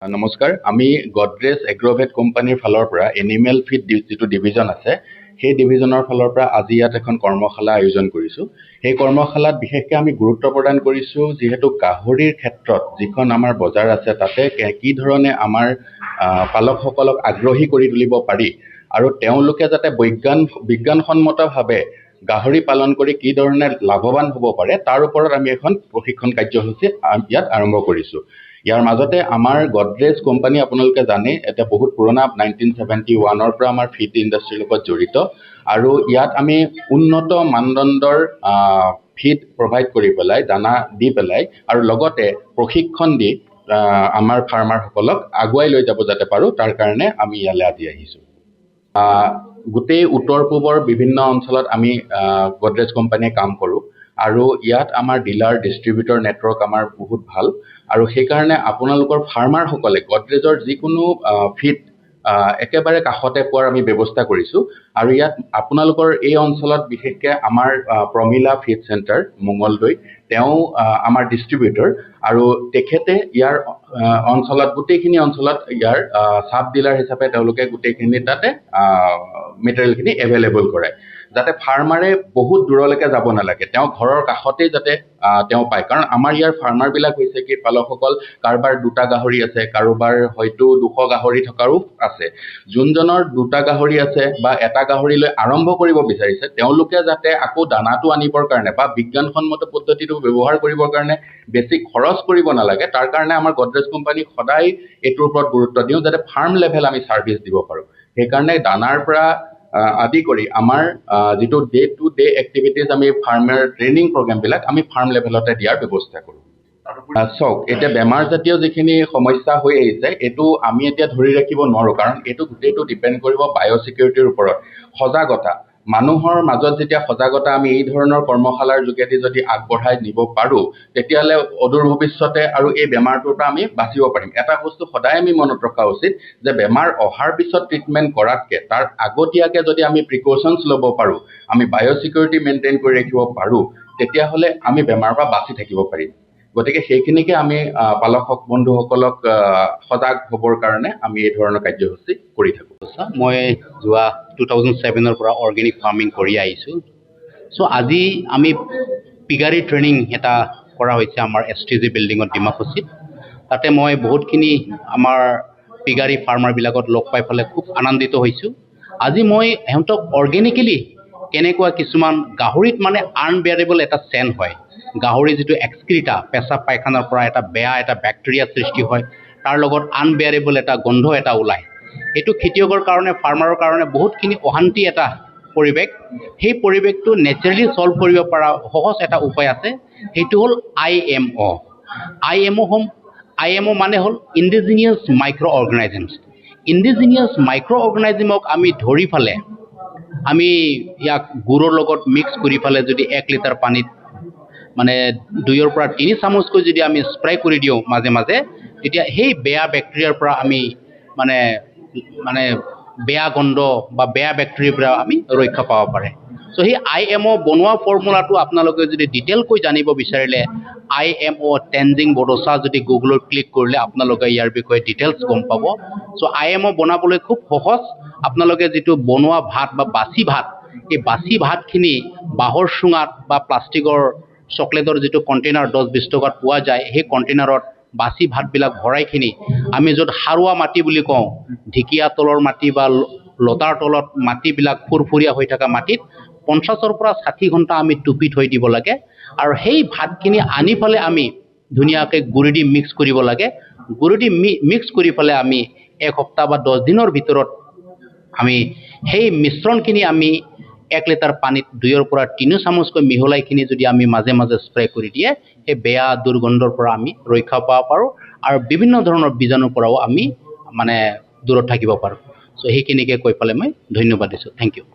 নমস্কাৰ, আমি গডৰেজ এগ্ৰভেট কোম্পানীৰ ফালৰ পৰা এনিমেল ফিড যিটো ডিভিজন আছে সেই ডিভিজনৰ ফালৰ পৰা আজি ইয়াত এখন কৰ্মশালা আয়োজন কৰিছোঁ। সেই কৰ্মশালাত বিশেষকৈ আমি গুৰুত্ব প্ৰদান কৰিছোঁ যিহেতু গাহৰিৰ ক্ষেত্ৰত যিখন আমাৰ বজাৰ আছে তাতে কি ধৰণে আমাৰ পালকসকলক আগ্ৰহী কৰি তুলিব পাৰি আৰু তেওঁলোকে যাতে বিজ্ঞানসন্মতভাৱে গাহৰি পালন কৰি কি ধৰণে লাভৱান হ'ব পাৰে তাৰ ওপৰত আমি এখন প্ৰশিক্ষণ কাৰ্যসূচী ইয়াত আৰম্ভ কৰিছোঁ। ইয়াৰ মাজতে আমাৰ গডৰেজ কোম্পানী আপোনালোকে জানে এটা বহুত পুৰণা 1971ৰ পৰা আমাৰ ফিড ইণ্ডাষ্ট্ৰীৰ লগত জড়িত আৰু ইয়াত আমি উন্নত মানদণ্ডৰ ফিড প্ৰভাইড কৰি পেলাই দানা দি পেলাই আৰু লগতে প্ৰশিক্ষণ দি আমাৰ ফাৰ্মাৰসকলক আগুৱাই লৈ যাব যাতে পাৰোঁ তাৰ কাৰণে আমি ইয়ালৈ আজি আহিছোঁ। গোটেই উত্তৰ পূবৰ বিভিন্ন অঞ্চলত আমি গডৰেজ কোম্পানীয়ে কাম কৰোঁ আৰু ইয়াত আমাৰ ডিলাৰ ডিষ্ট্ৰিবিউটৰ নেটৱৰ্ক আমাৰ বহুত ভাল আৰু সেইকাৰণে আপোনালোকৰ ফাৰ্মাৰসকলে গডৰেজৰ যিকোনো ফিড একেবাৰে কাষতে পোৱাৰ আমি ব্যৱস্থা কৰিছোঁ আৰু ইয়াত আপোনালোকৰ এই অঞ্চলত বিশেষকৈ আমাৰ প্ৰমিলা ফিড চেণ্টাৰ মঙলদৈ তেওঁ আমাৰ ডিষ্ট্ৰিবিউটৰ আৰু তেখেতে ইয়াৰ অঞ্চলত গোটেইখিনি অঞ্চলত ইয়াৰ চাব ডিলাৰ হিচাপে তেওঁলোকে গোটেইখিনি তাতে মেটেৰিয়েলখিনি এভেইলেবল কৰে যাতে ফাৰ্মাৰে বহুত দূৰলৈকে যাব নালাগে, তেওঁ ঘৰৰ কাষতেই যাতে তেওঁ পায়। কাৰণ আমাৰ ইয়াৰ ফাৰ্মাৰবিলাক হৈছে কি পালকসকল কাৰোবাৰ 2টা গাহৰি আছে, কাৰোবাৰ হয়তো 200 গাহৰি থকাৰো আছে। যোনজনৰ 2টা গাহৰি আছে বা এটা গাহৰি লৈ আৰম্ভ কৰিব বিচাৰিছে তেওঁলোকে যাতে আকৌ দানাটো আনিবৰ কাৰণে বা বিজ্ঞানসন্মত পদ্ধতিটো ব্যৱহাৰ কৰিবৰ কাৰণে বেছি খৰচ কৰিব নালাগে তাৰ কাৰণে আমাৰ গডৰেজ কোম্পানী সদায় এইটোৰ ওপৰত গুৰুত্ব দিওঁ যাতে ফাৰ্ম লেভেল আমি ছাৰ্ভিচ দিব পাৰোঁ। সেইকাৰণে দানাৰ পৰা আদি কৰি আমাৰ যিটো ডে টু ডে এক্টিভিটিজ আমি ফাৰ্মাৰ ট্ৰেইনিং প্ৰগ্ৰেমবিলাক আমি ফাৰ্ম লেভেলতে দিয়াৰ ব্যৱস্থা কৰোঁ। চাওক, এতিয়া বেমাৰজাতীয় যিখিনি সমস্যা হৈ আহিছে এইটো আমি এতিয়া ধৰি ৰাখিব নোৱাৰোঁ কাৰণ এইটো গোটেইটো ডিপেণ্ড কৰিব বায়'ছিকিউৰিটিৰ ওপৰত। সজাগতা মানুহৰ মাজত যেতিয়া সজাগতা আমি এই ধৰণৰ কৰ্মশালাৰ যোগেদি যদি আগবঢ়াই নিব পাৰোঁ তেতিয়াহ'লে অদূৰ ভৱিষ্যতে আৰু এই বেমাৰটোৰ পৰা আমি বাচিব পাৰিম। এটা বস্তু সদায় আমি মনত ৰখা উচিত যে বেমাৰ অহাৰ পিছত ট্ৰিটমেণ্ট কৰাতকৈ তাৰ আগতীয়াকৈ যদি আমি প্ৰিকশ্যনছ ল'ব পাৰোঁ, আমি বায়'ছিকিউৰিটি মেইনটেইন কৰি ৰাখিব পাৰোঁ তেতিয়াহ'লে আমি বেমাৰৰ পৰা বাচি থাকিব পাৰিম। গতিকে সেইখিনিকে আমি পালক বন্ধুসকলক সজাগ হ'বৰ কাৰণে আমি এই ধৰণৰ কাৰ্যসূচী কৰি থাকোঁ। মই যোৱা 2007ৰ পৰা অৰ্গেনিক ফাৰ্মিং কৰি আহিছোঁ। আজি আমি পিগাৰী ট্ৰেইনিং এটা কৰা হৈছে আমাৰ STG বিল্ডিঙত ডিমাকুছিত। তাতে মই বহুতখিনি আমাৰ পিগাৰী ফাৰ্মাৰবিলাকত লগ পাই পেলাই খুব আনন্দিত হৈছোঁ। আজি মই সিহঁতক অৰ্গেনিকেলি কেনেকুৱা কিছুমান গাহৰিত মানে আনবেয়াৰেবল এটা চেণ্ট হয়, গাহৰি যিটো এক্সক্ৰিটা পেচাব পায়খানাৰ পৰা এটা বেয়া এটা বেক্টেৰিয়া সৃষ্টি হয়, তাৰ লগত আনবেয়াৰেবল এটা গোন্ধ এটা ওলায়। এইটো খেতিয়কৰ কাৰণে ফাৰ্মাৰৰ কাৰণে বহুতখিনি অশান্তি এটা পৰিৱেশ। সেই পৰিৱেশটো নেচাৰেলি ছল্ভ কৰিব পৰা সহজ এটা উপায় আছে, সেইটো হ'ল IMO। IMO মানে হ'ল ইণ্ডিজিনিয়াছ মাইক্ৰ' অৰ্গেনাইজমছ। ইণ্ডিজিনিয়াছ মাইক্ৰ' অৰ্গেনাইজমক আমি ধৰি ফালে আমি ইয়াক গুৰৰ লগত মিক্স কৰি ফালে যদি 1 লিটাৰ পানীত মানে 2ৰ পৰা 3 চামুচকৈ যদি আমি স্প্ৰে কৰি দিওঁ মাজে মাজে তেতিয়া সেই বেয়া বেক্টেৰিয়াৰ পৰা আমি মানে বেয়া গন্ধ বা বেয়া বেক্টেৰিয়াৰ পৰা আমি ৰক্ষা পাব পাৰে। সেই IMO বনোৱা ফৰ্মুলাটো আপোনালোকে যদি ডিটেইলকৈ জানিব বিচাৰিলে IMO টেনজিং বডোছা যদি গুগলত ক্লিক কৰিলে আপোনালোকে ইয়াৰ বিষয়ে ডিটেইলছ গম পাব। IMO বনাবলৈ খুব সহজ। আপোনালোকে যিটো বনোৱা ভাত বা বাচি ভাত, এই বাচি ভাতখিনি বাঁহৰ চুঙাত বা প্লাষ্টিকৰ চকলেটৰ যিটো কণ্টেইনাৰ 10-20 টকাত পোৱা যায় সেই কণ্টেইনাৰত বাচি ভাতবিলাক ভৰাইখিনি আমি য'ত সাৰুৱা মাটি বুলি কওঁ, ঢেকীয়া তলৰ মাটি বা লতাৰ তলত মাটিবিলাক ফুৰফুৰীয়া হৈ থকা মাটিত 50ৰ পৰা 60 ঘণ্টা আমি টুপি থৈ দিব লাগে আৰু সেই ভাতখিনি আনি পেলাই আমি ধুনীয়াকৈ গুড়ি দি মিক্স কৰিব লাগে। গুড়ি দি মিক্স কৰি পেলাই আমি 1 সপ্তাহ বা 10 দিনৰ ভিতৰত আমি সেই মিশ্ৰণখিনি আমি 1 লিটাৰ পানীত 2ৰ পৰা 3 চামুচকৈ মিহলাইখিনি যদি আমি মাজে মাজে স্প্ৰে কৰি দিয়ে সেই বেয়া দুৰ্গন্ধৰ পৰা আমি ৰক্ষা পাব পাৰোঁ আৰু বিভিন্ন ধৰণৰ বীজাণুৰ পৰাও আমি দূৰত থাকিব পাৰোঁ। সেইখিনিকে কৈ পেলাই মই ধন্যবাদ দিছোঁ। Thank U.